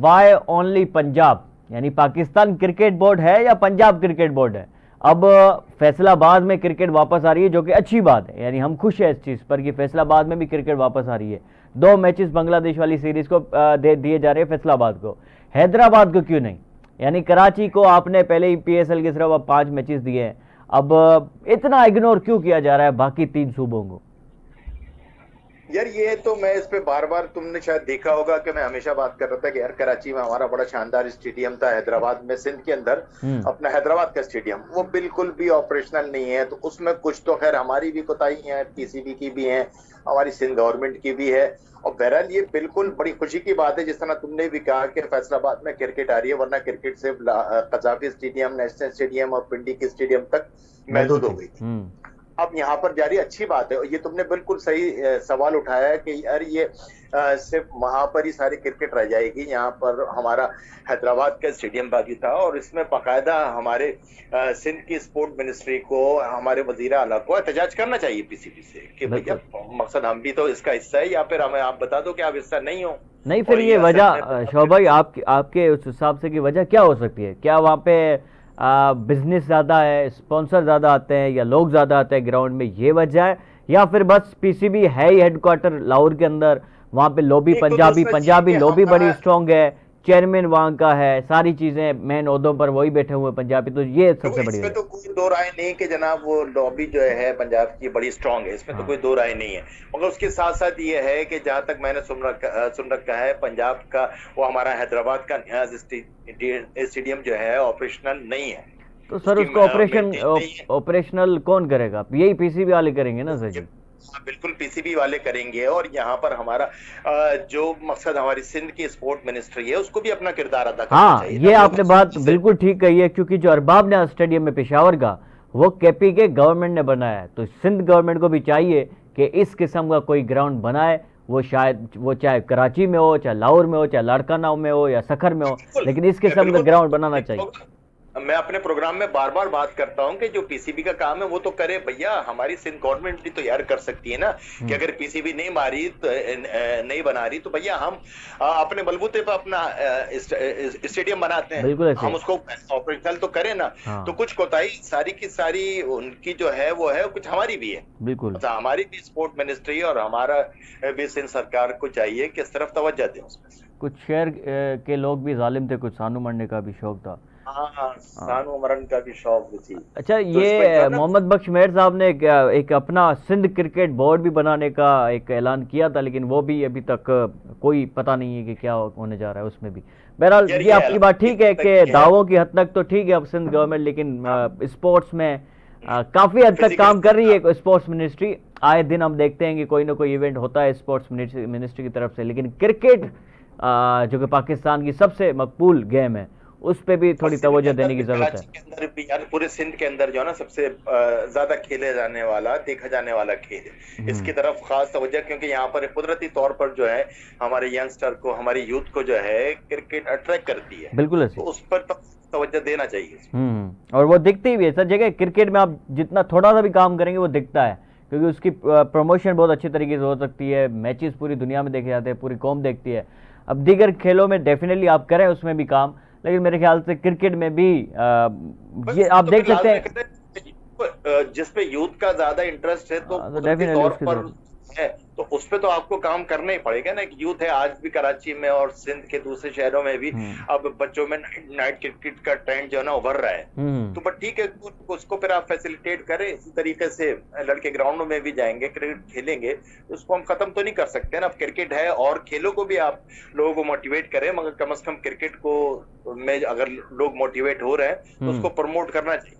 Y only Punjab, यानी Pakistan cricket board है या पंजाब क्रिकेट बोर्ड है। अब फैसलाबाद में क्रिकेट वापस आ रही है, जो कि अच्छी बात है, यानी हम खुश हैं इस चीज़ पर कि फैसलाबाद में भी क्रिकेट वापस आ रही है। 2 मैचेस बांग्लादेश वाली सीरीज को दे दिए जा रहे हैं फैसलाबाद को, हैदराबाद को क्यों नहीं। यानी कराची को आपने पहले ही पीएसएल के सिर्फ अब 5 मैचेस दिए हैं, अब इतना इग्नोर क्यों किया जा रहा है बाकी 3 सूबों को। यार ये तो मैं इस पे बार बार, तुमने शायद देखा होगा कि मैं हमेशा बात कर रहा था कि यार कराची में हमारा बड़ा शानदार स्टेडियम था, हैदराबाद में, सिंध के अंदर अपना हैदराबाद का स्टेडियम, वो बिल्कुल भी ऑपरेशनल नहीं है। तो उसमें कुछ तो खैर हमारी भी कोताही है, पीसीबी की भी है, हमारी सिंध गवर्नमेंट की भी है। और बहरहाल ये बिल्कुल बड़ी खुशी की बात है, जिस तरह तुमने भी कहा कि फैसलाबाद में क्रिकेट आ रही है, वरना क्रिकेट सिर्फ कजाफी स्टेडियम, नेशनल स्टेडियम और पिंडी के स्टेडियम तक महदूद हो गई थी। अब यहाँ पर जारी, अच्छी बात है। और ये तुमने बिल्कुल सही सवाल उठाया है कि यार ये सिर्फ वहां पर ही सारी क्रिकेट रह जाएगी। यहाँ पर हमारा हैदराबाद का स्टेडियम बाकी था, और इसमें बाकायदा हमारे सिंध की स्पोर्ट मिनिस्ट्री को, हमारे वजीर आला को एहतजाज करना चाहिए पीसीबी से कि भैया मकसद हम भी तो इसका हिस्सा है, या फिर हमें आप बता दो कि आप हिस्सा नहीं हो। नहीं, फिर ये वजह शोभ भाई आपके उस हिसाब से की वजह क्या हो सकती है? क्या वहाँ पे बिजनेस ज़्यादा है, स्पॉन्सर ज़्यादा आते हैं, या लोग ज़्यादा आते हैं ग्राउंड में, ये वजह है? या फिर बस पीसीबी है ही हेडक्वार्टर लाहौर के अंदर, वहाँ पे लॉबी पंजाबी लॉबी बड़ी स्ट्रांग है, चेयरमैन वहाँ का है, सारी चीज़ें मेन ओहदों पर वही बैठे हुए पंजाबी, तो ये सबसे बड़ी इसमें तो कोई दो राय नहीं कि जनाब वो लॉबी जो है पंजाब की बड़ी स्ट्रांग है, इसमें तो कोई दो राय नहीं है। मगर उसके साथ साथ ये है कि जहां तक मैंने सुन रखा है, पंजाब का वो हमारा हैदराबाद का न्याज स्टेडियम जो है ऑपरेशनल नहीं है। तो सर उसको ऑपरेशनल कौन करेगा? यही पीसीबी वाले करेंगे ना सर जी? बिल्कुल पीसीबी वाले करेंगे। और यहाँ पर हमारा जो मकसद हमारी सिंध की स्पोर्ट मिनिस्ट्री है, उसको भी अपना किरदार अदा करना चाहिए। ये आपने बात बिल्कुल ठीक कही है, क्योंकि जो अरबाब न्याज स्टेडियम में पेशावर का, वो केपी के गवर्नमेंट ने बनाया है, तो सिंध गवर्नमेंट को भी चाहिए कि इस किस्म का कोई ग्राउंड बनाए। वो शायद वो चाहे कराची में हो, चाहे लाहौर में हो, चाहे लाड़काना में हो, या सखर में हो, लेकिन इस किस्म का ग्राउंड बनाना चाहिए। मैं अपने प्रोग्राम में बार बार बात करता हूं कि जो पीसीबी का काम है वो तो करे भैया, हमारी सिंध गवर्नमेंट भी तो यार कर सकती है ना कि अगर पीसीबी नहीं नहीं बना रही तो भैया हम अपने बलबूते पर अपना स्टेडियम बनाते हैं, हम उसको ऑपरेशनल तो करें ना। तो कुछ कोताही सारी की सारी उनकी जो है वो है, कुछ हमारी भी है। बिल्कुल हमारी भी स्पोर्ट मिनिस्ट्री और हमारा भी सिंध सरकार को चाहिए कि इस तरफ तवज्जो दें। उसमें कुछ शहर के लोग भी जालिम थे, कुछ सानू मरने का भी शौक था। सानू मरण का भी शौक थी। अच्छा, ये मोहम्मद बख्श मेहर साहब ने एक अपना सिंध क्रिकेट बोर्ड भी बनाने का एक ऐलान किया था, लेकिन वो भी अभी तक कोई पता नहीं है कि क्या होने जा रहा है उसमें भी। बहरहाल ये आपकी बात ठीक है कि दावों की हद तक तो ठीक है अब सिंध गवर्नमेंट, लेकिन स्पोर्ट्स में काफी हद तक काम कर रही है स्पोर्ट्स मिनिस्ट्री। आए दिन हम देखते हैं कि कोई ना कोई इवेंट होता है स्पोर्ट्स मिनिस्ट्री की तरफ से, लेकिन क्रिकेट जो कि पाकिस्तान की सबसे मकबूल गेम है, उस पे भी थोड़ी तवज्जो देने की जरूरत है। यार पूरे सिंध के अंदर जो है ना सबसे ज्यादा खेले जाने वाला, देखा जाने वाला खेल है, इसकी तरफ खास तवज्जो, क्योंकि यहाँ पर कुदरती तौर पर जो है हमारे यंगस्टर को, हमारी यूथ को जो है क्रिकेट अट्रैक्ट करती है। बिल्कुल तो उस पर तवज्जो देना चाहिए। और वो दिखती भी है सर जगह। क्रिकेट में आप जितना थोड़ा सा भी काम करेंगे वो दिखता है, क्योंकि उसकी प्रमोशन बहुत अच्छी तरीके से हो सकती है, मैचेस पूरी दुनिया में देखे जाते हैं, पूरी कौम देखती है। अब दीगर खेलों में डेफिनेटली आप करें उसमें भी काम, लेकिन मेरे ख्याल से क्रिकेट में भी ये आप देख सकते हैं जिसपे यूथ का ज्यादा इंटरेस्ट है तो है, तो उस पे तो आपको काम करना ही पड़ेगा ना। यूथ है आज भी कराची में और सिंध के दूसरे शहरों में भी, अब बच्चों में नाइट क्रिकेट का ट्रेंड जो है ना उभर रहा है। तो बट ठीक है, उसको फिर आप फैसिलिटेट करें इसी तरीके से, लड़के ग्राउंडों में भी जाएंगे, क्रिकेट खेलेंगे, उसको हम खत्म तो नहीं कर सकते ना। अब क्रिकेट है और खेलों को भी आप लोगों को मोटिवेट करें, मगर कम से कम क्रिकेट को में अगर लोग मोटिवेट हो रहे हैं तो उसको प्रमोट करना चाहिए।